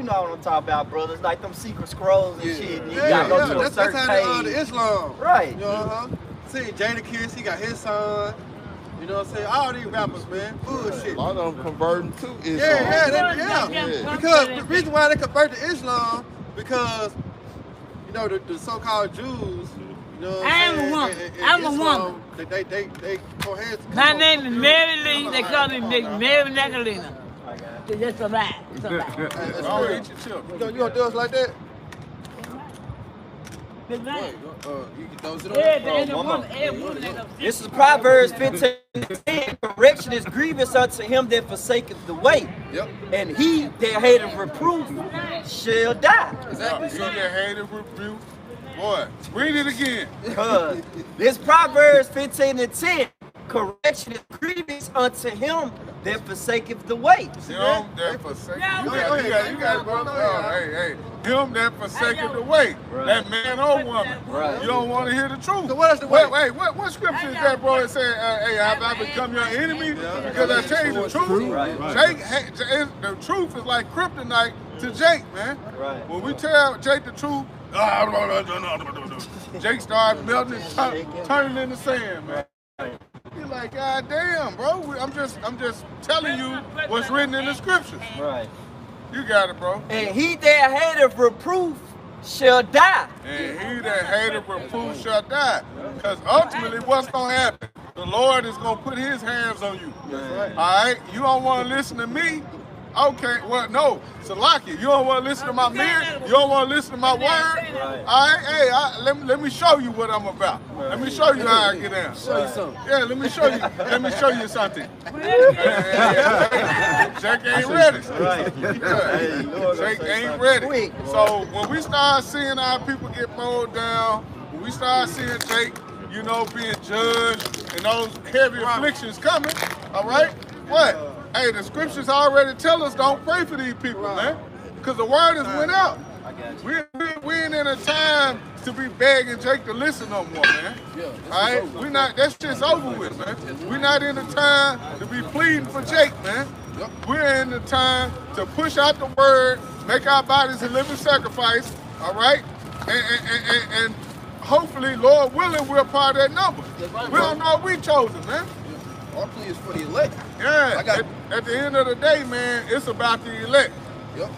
know what I'm talking about, brothers. Like them secret scrolls and shit. And you Yeah, gotta go to a that's certain how page. the Islam. Right. You know, see, Jadakiss, he got his son. You know what I'm saying? All these rappers, man, bullshit. A lot of them converting to Islam. Yeah. Because the reason why they convert to Islam, because, you know, the so-called Jews, you know what I'm saying? I'm a woman. They cohere. My name is Mary Lee. They call me Mary Nagalina. That's a lie. It's a lie. I'll eat your chip. You gonna do us like that? That's right. You can throw it on. This is Proverbs 15:10. Correction is grievous unto him that forsaketh the way. Yep. And he that hateth reproof shall die. Exactly. See that hated rebuke? Boy, read it again. This Proverbs 15:10. Correction is grievous unto him that forsaketh the way. Him that forsaketh. You got it, brother. Hey. Him that forsaketh the way. Right. That man or woman. Right. You don't want to hear the truth. So what is the way? Wait, what scripture is that, bro? It said, hey, have I become your enemy? Because I tell you the truth. Right. The truth is like kryptonite to Jake, man. Right. When we tell Jake the truth, Jake starts melting and turning into sand, man. You're like, God damn, bro. I'm just telling you what's written in the scriptures. Right. You got it, bro. And he that hateth reproof shall die. And he that hateth reproof shall die. Because ultimately, what's going to happen? The Lord is going to put his hands on you. Right. All right? You don't want to listen to me? Okay, well, no. Salaki, you don't want to listen to my man? You don't want to listen to my word? Right. All right, hey, let me show you what I'm about. Let me show you how I get down. Show you something. Yeah, let me show you something. Jake ain't ready. Right. Jake ain't ready. So when we start seeing our people get mowed down, when we start seeing Jake, you know, being judged and those heavy afflictions coming, all right? What? Hey, the scriptures already tell us don't pray for these people, man. Because the word has went out. We ain't in a time to be begging Jake to listen no more, man. All right? That shit's over with, man. We're not in a time to be pleading for Jake, man. We're in the time to push out the word, make our bodies a living sacrifice, all right? And hopefully, Lord willing, we're part of that number. We don't know if we chosen, man. Our plea is for the elect. Yeah, at the end of the day, man, it's about the elect. Yep.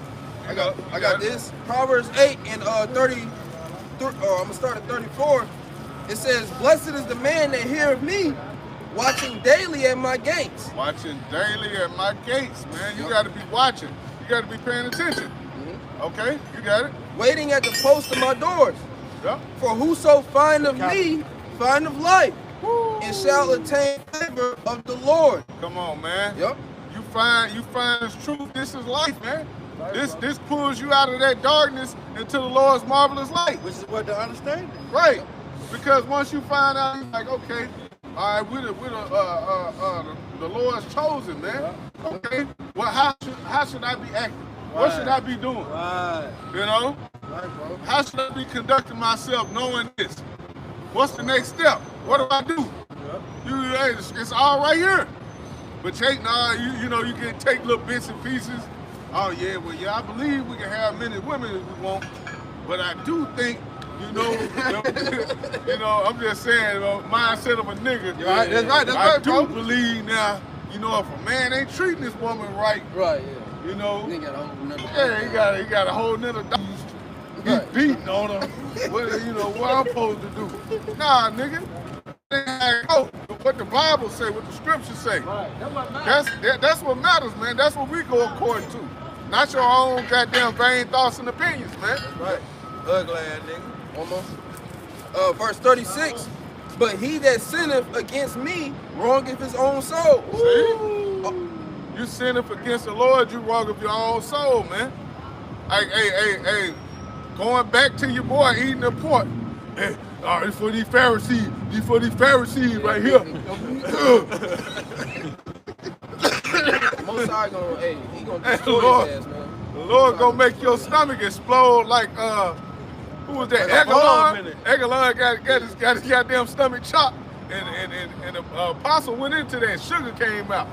I got this. Proverbs 8 and 30. I'm gonna start at 34. It says, "Blessed is the man that heareth me, watching daily at my gates." Watching daily at my gates, man. You got to be watching. You got to be paying attention. Okay, you got it. "Waiting at the post of my doors. Yep. For whoso findeth me, findeth life, and shall attain favor of the Lord." Come on, man. Yep. You find this truth. This is life, man. This pulls you out of that darkness into the Lord's marvelous light. Which is what the understanding. Right. Because once you find out, you're like, okay, all right, the Lord's chosen, man. Okay. Well, how should I be acting? What should I be doing? Right. You know? Right, bro. How should I be conducting myself knowing this? What's the next step? What do I do? Hey, it's all right here. But Jake, you know, you can take little bits and pieces. Oh yeah, well I believe we can have many women if we want. But I do think, you know, I'm just saying, mindset of a nigga. Right, that's right, I do bro. Believe now, you know, if a man ain't treating this woman right, you know, he got a whole nother He's beating on her. What I'm supposed to do? Nah, nigga. What the Bible say, what the scriptures say. That's what matters, man. That's what we go according to. Not your own goddamn vain thoughts and opinions, man. Right. Ugly ass nigga. Almost. Verse 36. "But he that sinneth against me wrongeth his own soul." See? You sinneth against the Lord, you wrong of your own soul, man. Hey. Going back to your boy eating the pork. Hey, all right, for these Pharisees. Right here. Most High he gonna destroy his ass, man. The Lord gonna make your stomach explode like who was that? Eglon got his goddamn stomach chopped, and the apostle went into that. Sugar came out.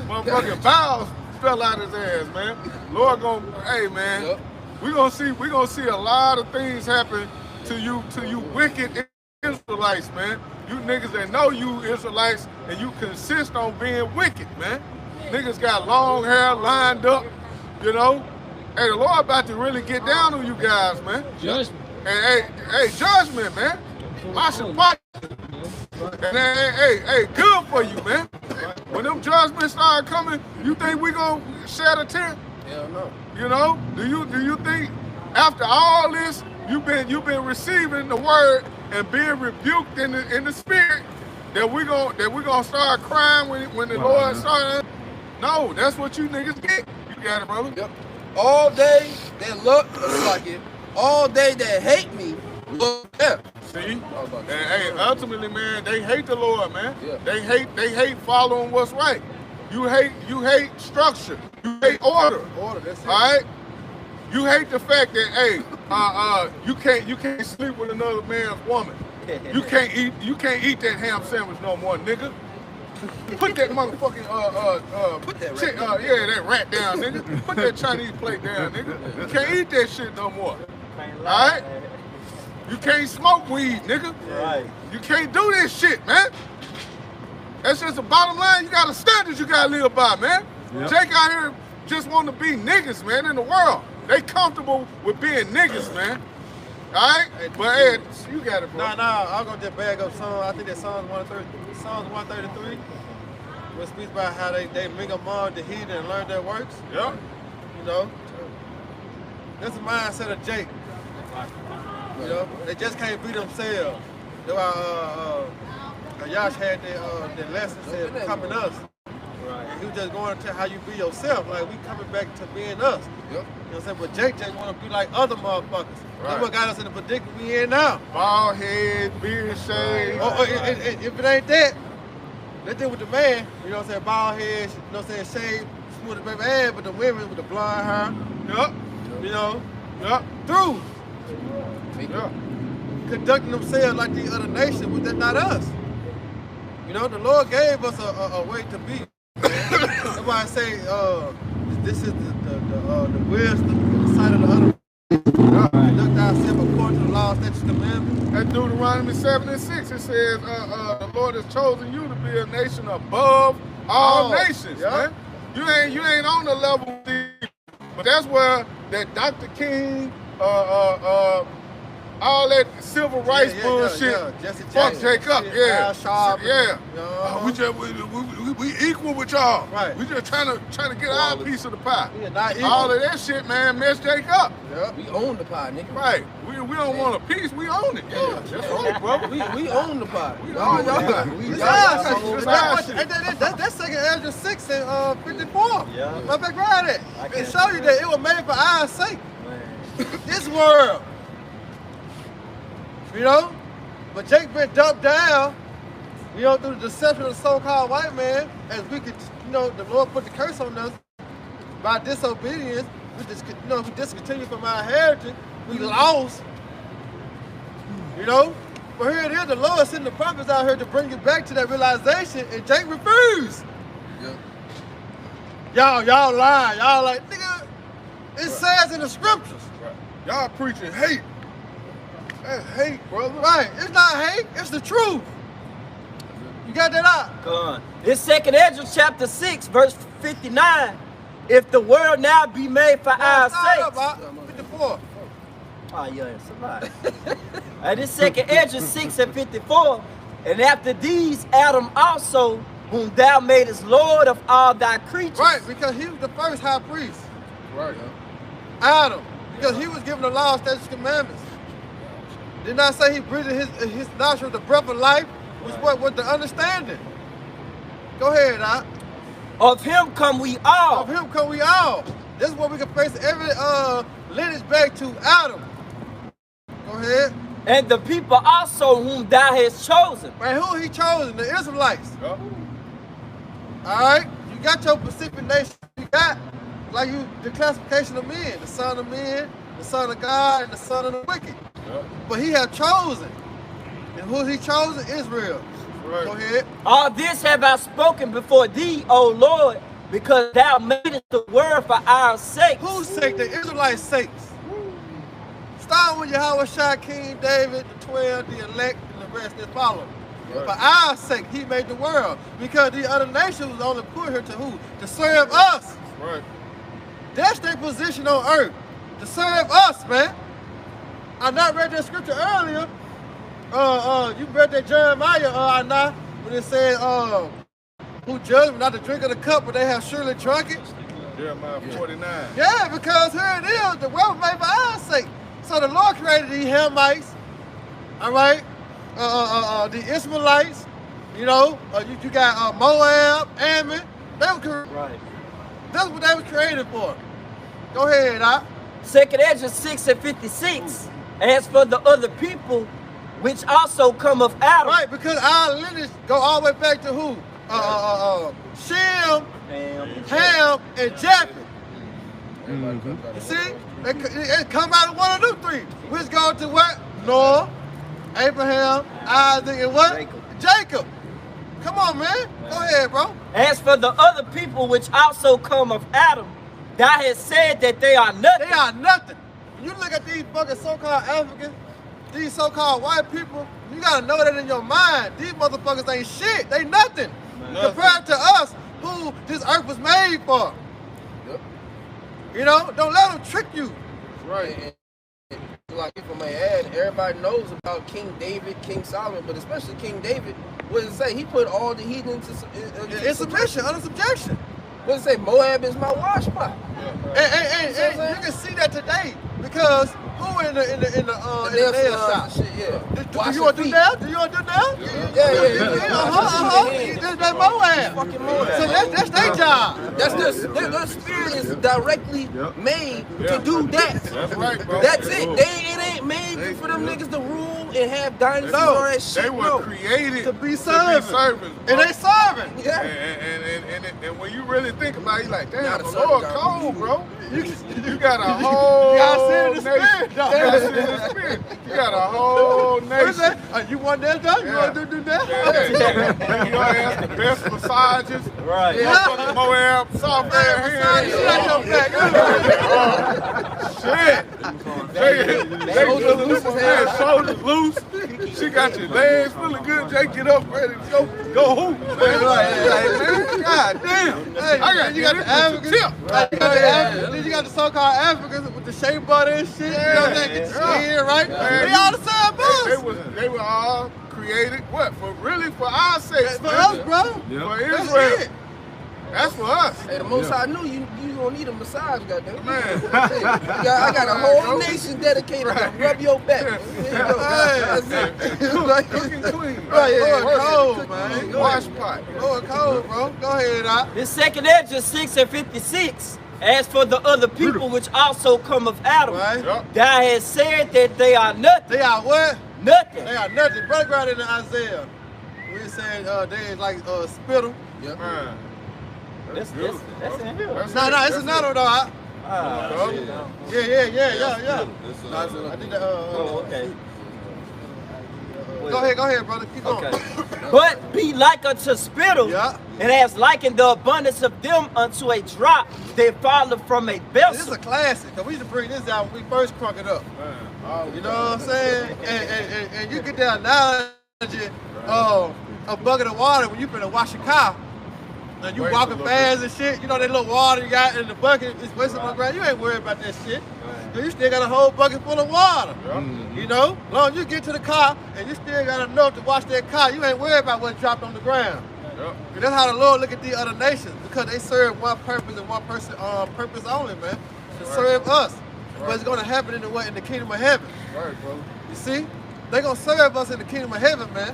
Motherfucking bowels fell out his ass, man. Lord gonna, hey man, we gonna see a lot of things happen to you wicked Israelites, man. You niggas that know you Israelites and you consist on being wicked, man. Niggas got long hair lined up, you know. Hey, the Lord about to really get down on you guys, man. Judgment. Hey, judgment, man. My Shabbat. And hey, good for you, man. When them judgments start coming, you think we gonna shed a tear? Hell no. You know? Do you think after all this you've been receiving the word and being rebuked in the spirit that we gonna start crying when the Lord started? No, that's what you niggas get. You got it, brother. Yep. All day they look like it. All day they hate me. Look there. See? And hey, ultimately, man, they hate the Lord, man. Yeah. They hate following what's right. You hate structure. You hate order. Order, that's it. All right? You hate the fact that, hey, you can't sleep with another man's woman. You can't eat that ham sandwich no more, nigga. Put that motherfucking Put that shit, rat that rat down, nigga. Put that Chinese plate down, nigga. You can't eat that shit no more. Alright? You can't smoke weed, nigga. Right. You can't do this shit, man. That's just the bottom line. You got a standard you gotta live by, man. Yep. Jake out here just want to be niggas, man, in the world. They comfortable with being niggas, man. Alright? But Ed, you got it, bro. Nah, I'm gonna just bag up Psalms. I think that's Psalms 133, which speaks about how they mingle among the heathen and learn their works. Yep. You know, that's the mindset of Jake. You know, they just can't be themselves. That's why Yash had that lesson said, "Becoming us." Right. And he was just going to how you be yourself. Like we coming back to being us. Yep. You know what I'm saying? But Jake just want to be like other motherfuckers. Right. That's what got us in the predicament we in now. Bald head, beard shave. If it ain't that, they did with the man, you know what I'm saying, bald head, you know what I'm saying, shave, smooth as baby ass, but the women with the blonde hair, Yep. you know, Yep. through Yep. conducting themselves like these other nations, but that's not us. You know, the Lord gave us a way to be. That's why I say this is the wisdom, the sight of the other. Conduct ourselves according to the law, statutes, commandments. At Deuteronomy 7:6, it says, the Lord has chosen you to be a nation above all nations, man. You ain't on the level with these, but that's where that Dr. King, all that civil rights bullshit. Fuck Jacob, we equal with y'all. Right. We just trying to get our piece of the pie. Yeah, not equal. All of that shit, man, mess Jacob. Yeah. We own the pie, nigga. Right. We don't want a piece, we own it. Yeah, that's right, brother. We own the pie. We own y'all. That's second Ezra 6 and 54. Yeah. My back right it. I It can't show you that it was made for our sake. Man. This world. You know? But Jake been dumped down, you know, through the deception of the so-called white man, as we could, you know, the Lord put the curse on us by disobedience. We just, you know, we discontinued from our heritage. We lost. You know? But here it is, the Lord sent the prophets out here to bring you back to that realization, and Jake refused. Yeah. Y'all lying. Y'all like, nigga, it says in the scriptures. Y'all preaching hate. That's hate, brother. Right. It's not hate, it's the truth. You got that out? Come on. This second Ezra chapter 6, verse 59. If the world now be made for our sakes. 54. Oh, yeah, it's a lot. This second Ezra 6 and 54. And after these, Adam also, whom thou madest Lord of all thy creatures. Right, because he was the first high priest. Right. Adam. Because he was given the law, statutes, commandments. Did not say he breathed his nostrils the breath of life, which was the understanding. Go ahead, Doc. Of him come we all. Of him come we all. This is what we can face every lineage back to Adam. Go ahead. And the people also whom thou hast chosen. And who he chosen? The Israelites. Yep. All right? You got your Pacific nation. You got, like you, the classification of men. The son of men, the son of God, and the son of the wicked. Yep. But he have chosen. And who he chosen? Israel. Right. Go ahead. All this have I spoken before thee, O Lord, because thou madest the world for our sakes. Whose sake? The Israelites' sakes. Starting with Yahweh Shai, King David, the 12, the elect, and the rest that follow. Right. For our sake, he made the world. Because the other nations was only put here to who? To serve us. Right. That's their position on earth. To serve us, man. I not read that scripture earlier. You read that Jeremiah, when it said, who judged me not to drink of the cup, but they have surely drunk it. Jeremiah 49. Yeah, because here it is, the world was made for our sake. So the Lord created these Hamites, all right? The Ishmaelites, you know, you got Moab, Ammon. They were Right. That's what they were created for. Go ahead, Doc. 2nd Ezra 6:56. As for the other people, which also come of Adam. Right, because our lineage go all the way back to who? Shem, Ham, and Japheth. You see? It come out of one of them three. Which go to what? Noah, Abraham, Isaac, and what? Jacob. Come on, man. Go ahead, bro. As for the other people which also come of Adam, thou hast said that they are nothing. They are nothing. When you look at these fucking so-called Africans, these so-called white people, you gotta know that in your mind. These motherfuckers ain't shit. They nothing. Compared to us, who this earth was made for. Yep. You know, don't let them trick you. Right. And like if I may add, everybody knows about King David, King Solomon, but especially King David. What does it say? He put all the heathen into In submission, under subjection. What does it say? Moab is my wash pot. And you can see that today because who in the nail shop? Shit, yeah. Do you want to do that? Do you want to do that? Yeah. That's Moab. Fucking Moab. So that's their job. That's their spirit is directly made to do that. That's right, bro. That's it. It ain't made for them niggas to rule and have dynasties and all that shit. They were created to be servants. And they serving. Yeah. And when you really think about it, you're like, damn, Not the a Lord servant, cold, bro. You got a whole You gotta see it in the nation. spirit, dog. You gotta see it in the spirit. You got a whole nation. You want that done? You want to do that? Yeah. You know, the best massages. Right. Motherfucking Moab, soft hair. Shit. Shoulders loose. She got your legs feeling good. Jay, get up, ready to go hoop. Man. God damn. Hey, you got the Africans. Then you got the so-called Africans with the shea butter and shit. You know what I'm saying? Get the skin, right? They all the same boss. They were all created, what? For our sake. For us, bro. For Israel. That's for us. Hey, the most I knew, you gonna need a massage, goddamn. Man. I got a whole nation dedicated to rub your back. Cooking clean. Right, yeah, cold, man. Wash pot. Going cold, bro. Go ahead, Doc. This 2nd Ezra 6:56. As for the other people which also come of Adam, Right. thou hast said that they are nothing. They are what? Nothing. They are nothing. Brother Ground in Isaiah. We saying they is like spittle. Yep. Man. That's in here. No, it's another though. Yeah. I think that. Okay. Go ahead, brother. Keep going. Okay. But be like unto spittle, Yeah. and has likened the abundance of them unto a drop that falleth from a This is vessel. a classic, because we used to bring this out when we first crunk it up. You know what I'm saying? And you get that analogy of a bucket of water when you finna wash your car. And you walking fast and shit, you know that little water you got in the bucket is wasting on the ground. You ain't worried about that shit. Cause you still got a whole bucket full of water. You know? As long as you get to the car and you still got enough to wash that car, you ain't worried about what dropped on the ground. Cause that's how the Lord look at the other nations, because they serve one purpose and one person purpose only, man. To serve us. But it's gonna happen in the kingdom of heaven. Right, bro. You see? They're gonna serve us in the kingdom of heaven, man.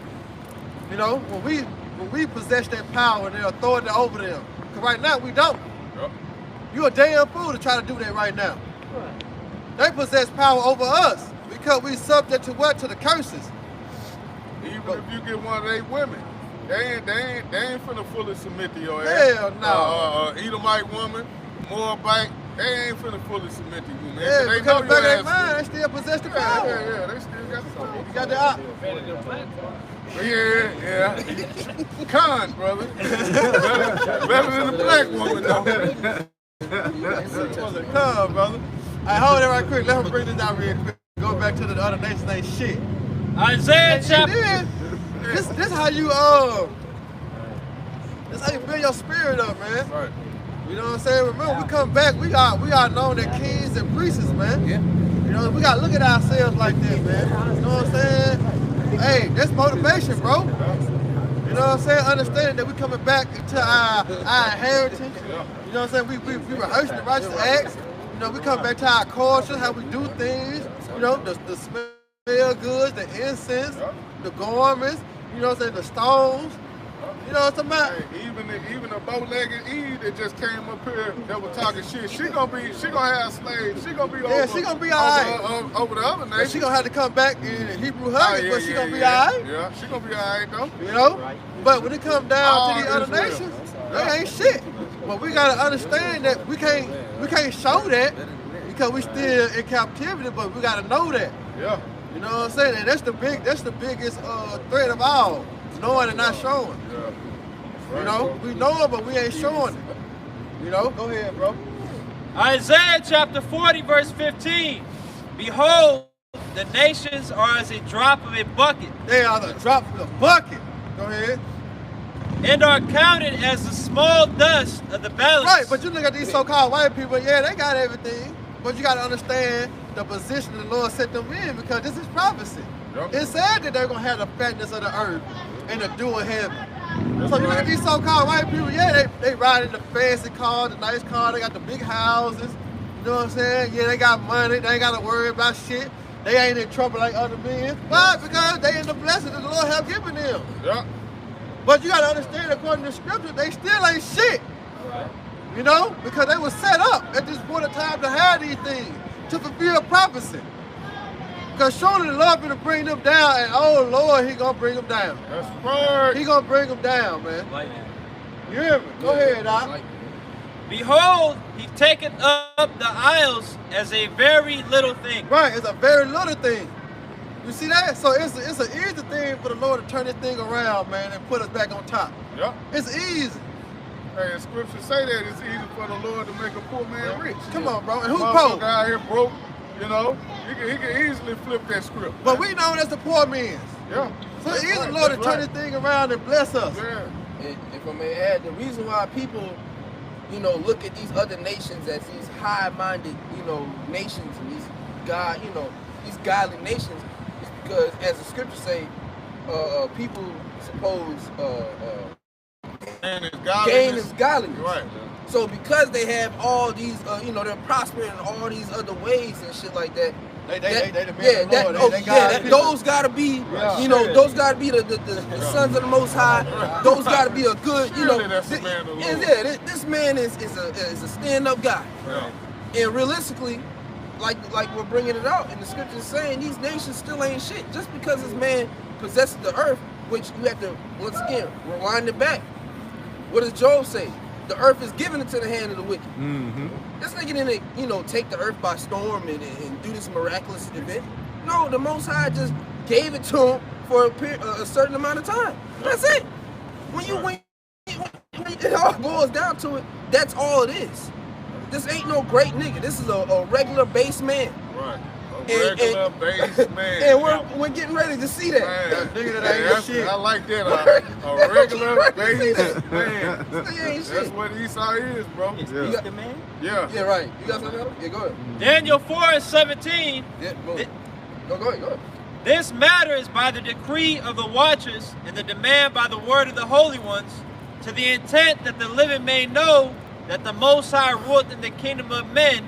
You know, when we possess that power and the authority over them. Because right now, we don't. Yep. You're a damn fool to try to do that right now. They possess power over us because we subject to what? To the curses. Even if you get one of their women, they ain't finna fully submit to your ass. Hell no. Edomite woman, Moabite, they ain't finna fully submit to you, man. Yeah, They because know the back of your their ass. mind, they still possess the power. Yeah, they still got something. You got the op. Yeah. Con, brother. better than the black woman, though. Come, brother. I hold it right quick. Let me bring this out real quick. Go back to the other nations ain't shit. Isaiah chapter. This how you this how you build your spirit up, man. Right. You know what I'm saying? Remember, we come back, we are known as kings and priests, man. Yeah. You know, we gotta look at ourselves like this, man. You know what I'm saying? Hey, that's motivation, bro. You know what I'm saying? Understanding that we coming back into our heritage. You know what I'm saying? We rehearsing the righteous acts. You know, we come back to our culture, how we do things. You know, the smell goods, the incense, the garments. You know what I'm saying? The stones. You know what I'm talking about? Hey, even a bow-legged Eve that just came up here that was talking shit, she gonna have slaves. She gonna be she gonna be alright. Over the other nation. She gonna have to come back in Hebrew hugging, but she gonna be alright. Yeah, she gonna be alright though. You know? But when it comes down to these other nations, they ain't shit. But we gotta understand that we can't show that because we still in captivity, but we gotta know that. Yeah. You know what I'm saying? And that's the biggest threat of all. Knowing and not showing. Yeah. Right. You know, we know it, but we ain't showing it. You know, go ahead, bro. Isaiah chapter 40, verse 15. Behold, the nations are as a drop of a bucket. They are the drop of the bucket. Go ahead. And are counted as the small dust of the balance. Right, but you look at these so-called white people, yeah, they got everything. But you got to understand the position the Lord set them in because this is prophecy. Yep. It said that they're going to have the fatness of the earth and the dew of heaven. So you look at these so-called white people, yeah, they ride in the fancy car, the nice car, they got the big houses, you know what I'm saying? Yeah, they got money, they ain't got to worry about shit. They ain't in trouble like other men. Why? Because they in the blessing that the Lord have given them. Yeah. But you got to understand, according to Scripture, they still ain't shit. You know? Because they were set up at this point of time to have these things, to fulfill prophecy. Because surely the Lord gonna bring them down, and oh Lord, He gonna bring them down. That's right. He gonna bring them down, man. You hear me? Go ahead, Doc. Behold, He taketh up the isles as a very little thing. Right, it's a very little thing. You see that? So it's an easy thing for the Lord to turn this thing around, man, and put us back on top. Yep. It's easy. Hey, the scriptures say that it's easy for the Lord to make a poor man rich. Come on, bro. And who Motherfucker poor? out here broke, you know, he can easily flip that script. But we know that's the poor man's. Yeah. So it's easy, Lord, to turn this thing around and bless us. Yeah. And if I may add, the reason why people, you know, look at these other nations as these high-minded, you know, nations and these these godly nations is because, as the scriptures say, people suppose gain is godliness. Right. So because they have all these, they're prospering in all these other ways and shit like that. Those gotta be, those gotta be the sons of the Most High. Those gotta be a good, this man is a stand-up guy. Yeah. And realistically, like we're bringing it out, and the scriptures saying these nations still ain't shit. Just because this man possesses the earth, which you have to once again rewind it back. What does Job say? The earth is given into the hand of the wicked. Mm-hmm. This nigga didn't, take the earth by storm and do this miraculous event. No, the Most High just gave it to him for a certain amount of time. That's it. When it all boils down to it, that's all it is. This ain't no great nigga. This is a regular base man. Right. Regular base man. And we're getting ready to see that. Nigga that ain't shit. I like that. A regular base man. Ain't That's shit. what Esau is, bro. You got the man? Yeah. Yeah, right. You got something else? Yeah, go ahead. Daniel 4:17. Yeah, go ahead. This matter is by the decree of the watchers and the demand by the word of the holy ones, to the intent that the living may know that the Most High ruleth in the kingdom of men,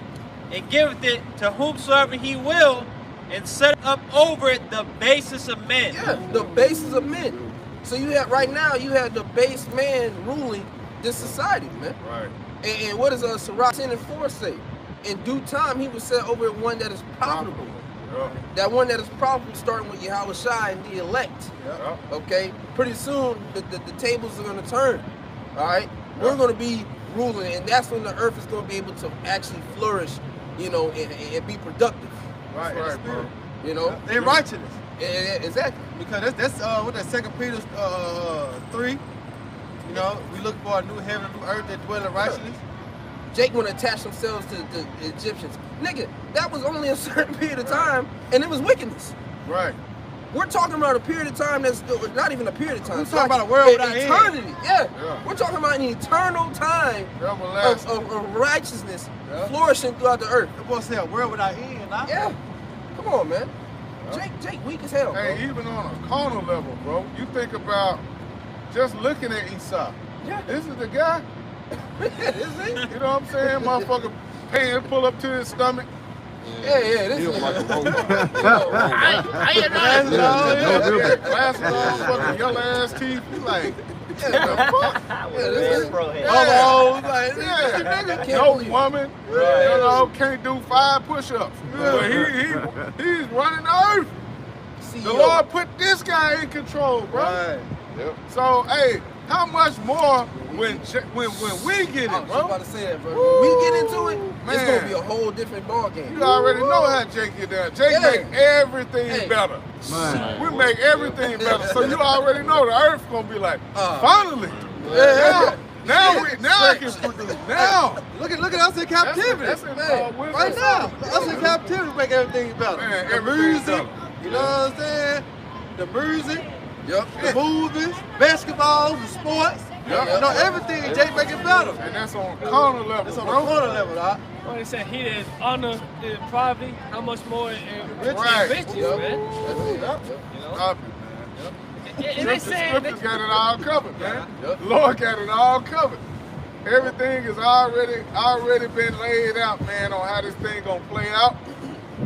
and giveth it to whomsoever He will, and set up over it the basis of men. Yeah, the basis of men. So you have right now, you have the base man ruling this society, man. Right. And what does Sirach 10:4 say? In due time, he was set over one that is profitable. Yeah. That one that is profitable, starting with Yahweh Shai and the elect. Yeah. Okay? Pretty soon, the tables are going to turn. All right? We're going to be ruling, and that's when the earth is going to be able to actually flourish, and be productive. Right, bro. You know, in righteousness. Exactly. Because that's what that 2 Peter 3. You know, we look for a new heaven and new earth that dwell in righteousness. Jake want to attach themselves to the Egyptians. Nigga, that was only a certain period of time, and it was wickedness. Right. We're talking about a period of time that's not even a period of time. We're talking about a world without end. Eternity. Yeah. We're talking about an eternal time of righteousness flourishing throughout the earth. It was a world without end. Yeah. Come on, man. Jake weak as hell. Hey, bro. Even on a carnal level, bro, you think about just looking at Esau. Yeah. This is the guy. Is he? You know what I'm saying? Motherfucker pants pull up to his stomach. Yeah, this is Glasses on, fucking yellow ass teeth. You like, no woman, you know, can't do 5 push-ups. But he's running the earth. The Lord put this guy in control, bro. Right. Yep. So, hey, how much more when we get it, I was bro? about to say that, bro. When we get into it, it's Man. gonna be a whole different ball game. You already know how Jake get down. Jake make everything better. Man. We make everything better. So you already know the earth gonna be like, finally. Now I can produce. Now. Look at us in captivity. That's in, right now. Us in captivity make everything better. Man, the everything's music, better. you know what I'm saying? The music, Yep. the movies, basketball, the sports. Yep. You know, everything Jake make it better. And that's on carnal level, It's on bro. the corner level, dog. Well, they said he that is honor in poverty, how much more in Right. riches, man. You know? Stop it, man. And they saying Scriptures got it all covered, man. The Lord got it all covered. Everything is already been laid out, man, on how this thing gonna play out.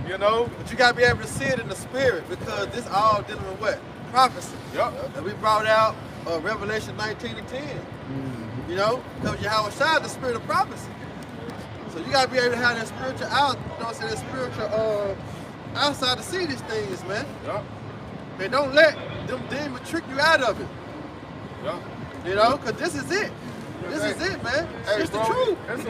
You know? But you gotta be able to see it in the spirit because this all dealing with what? Prophecy. Yup. And we brought out Revelation 19 and 10. You know? Because Yahweh Shai the spirit of prophecy. So you gotta be able to have that spiritual out, you know what I'm saying, that spiritual outside to see these things, man. Yup. And don't let them demons trick you out of it. Yup. You know, because this is it. This is it, man. Hey, It's the bro, truth. It's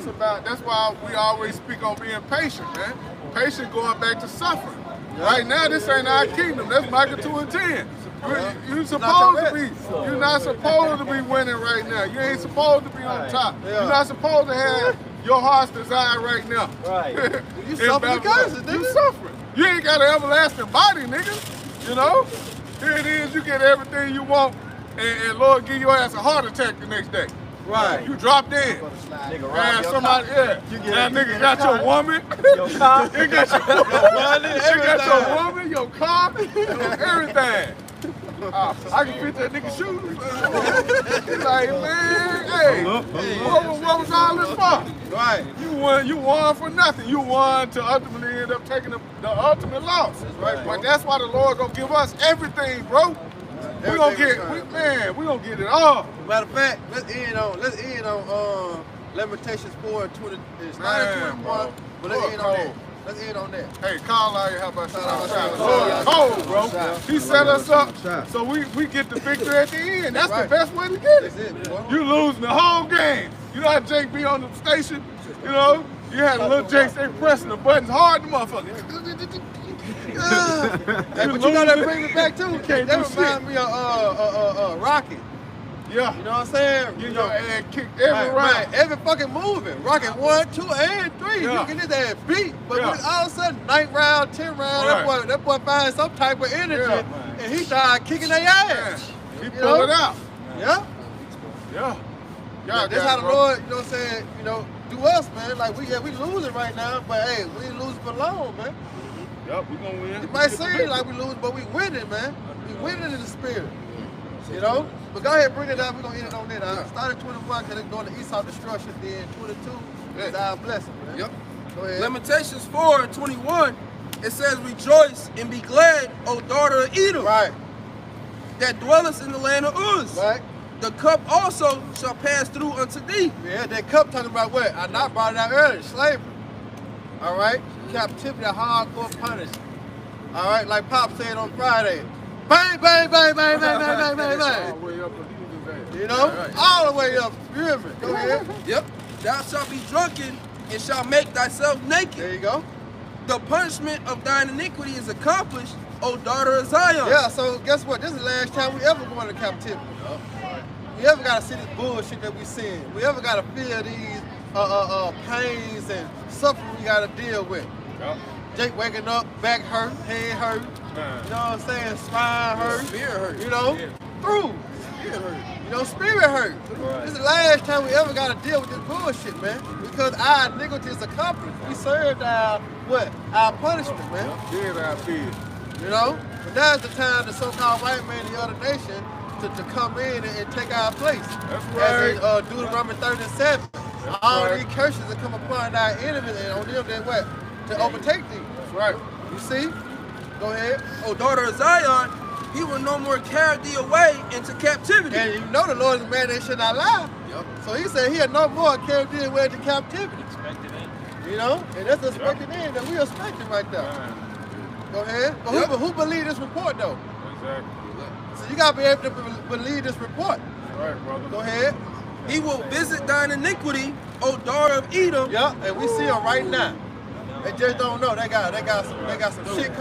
about, that's why we always speak on being patient, man. Patient going back to suffering. Right now, this ain't our kingdom. That's Micah 2 and 10. You supposed to be, you're not supposed to be winning right now. You ain't supposed to be on top. Yeah. You're not supposed to have your heart's desire right now. Right. You suffering because of it, You nigga. suffering. You ain't got an everlasting body, nigga. You know? Here it is, you get everything you want, and Lord give your ass a heart attack the next day. Right. You drop dead. Nigga, Man, rob your somebody, car. that nigga got your woman. Your car. You got your money. You got your woman, your car, everything. I can fit that nigga shoes. He's like, man, hey, what was all this for? Right. You won for nothing. You won to ultimately end up taking the ultimate loss. That's right, bro. But that's why the Lord gonna give us everything, bro. We gonna get it all. Matter of fact, let's end on Lamentations 4 and 20. It's not Man, 21, bro. but let's end on that. Cold. Let's end on that. Hey, Carl out here, how about Shout you? Cold, bro. He set us up Shout. so we get the victory at the end. That's Right. the best way to get That's it. it, boy. You losing the whole game. You know how Jake be on the station? You know? You had a little Jake, they pressing the buttons hard, the motherfucker. Hey, but you know that brings me back too. Can't That do reminds me of Rocky. Yeah. You know what I'm saying? Get You your know, ass kicked every round. every fucking moving. Rocky 1, 2, and 3. Yeah. You get his ass beat, but Yeah. when all of a sudden, 9th round, 10th round, Right. that boy finds some type of energy, Yeah. and he started kicking their ass. He You pull know? it out. Yeah. Yeah. That's how the Lord, you know what I'm saying, do us, man. Like, we losing right now, but hey, we ain't losing for long, man. Yup, we gonna win. It might seem like we losing, but we winning, man. We winning in the spirit. You know? But go ahead, bring it up. We're going to end it on that. I started 21 because it's going to Esau destruction. Then 22 is our blessing, man. Yep. Go ahead. Lamentations 4 and 21, it says, rejoice and be glad, O daughter of Edom, Right. that dwellest in the land of Uz. Right. The cup also shall pass through unto thee. Yeah, that cup talking about what? I not brought it out earlier. Slavery. All right? Captivity, hardcore punishment. All right? Like Pop said on Friday. Bang, bang, bang, bang, bang, bang, bang, bang, bang. All the way up and leave his ass. You know? Right. All the way up. You hear me? Go ahead. Yep. Thou shalt be drunken and shalt make thyself naked. There you go. the punishment of thine iniquity is accomplished, O daughter of Zion. Yeah, so guess what? This is the last time we ever go into captivity. We ever gotta see this bullshit that we seeing. We ever gotta feel these pains and suffering we gotta deal with. Yep. Jake waking up, back hurt, head hurt, Man. you know what I'm saying, spine hurt, Spirit hurt. you know, through. Spirit hurt. You know, spirit hurt. Right. This is the last time we ever got to deal with this bullshit, man. Because our iniquity is accomplished. We served our, what? Our punishment, man. Did I feel? You know? But now's the time the so-called white man, the other nation, to come in and take our place. That's right. As in Deuteronomy 37. All right. these curses that come upon our enemies and on them that what? To overtake them. That's right. You see? Go ahead. O daughter of Zion, he will no more carry thee away into captivity. And you know the Lord is a man that should not lie. Yep. So he said he'll no more carry thee away into captivity. Expected end. You know? And that's the expected end that we expecting right there. Man. Go ahead. But Yep. who believe this report though? Exactly. So you gotta be able to believe this report. That's right, brother. Go ahead. He will visit thine iniquity, O daughter of Edom. Yeah, and we see them right now. They just don't know. They got some shit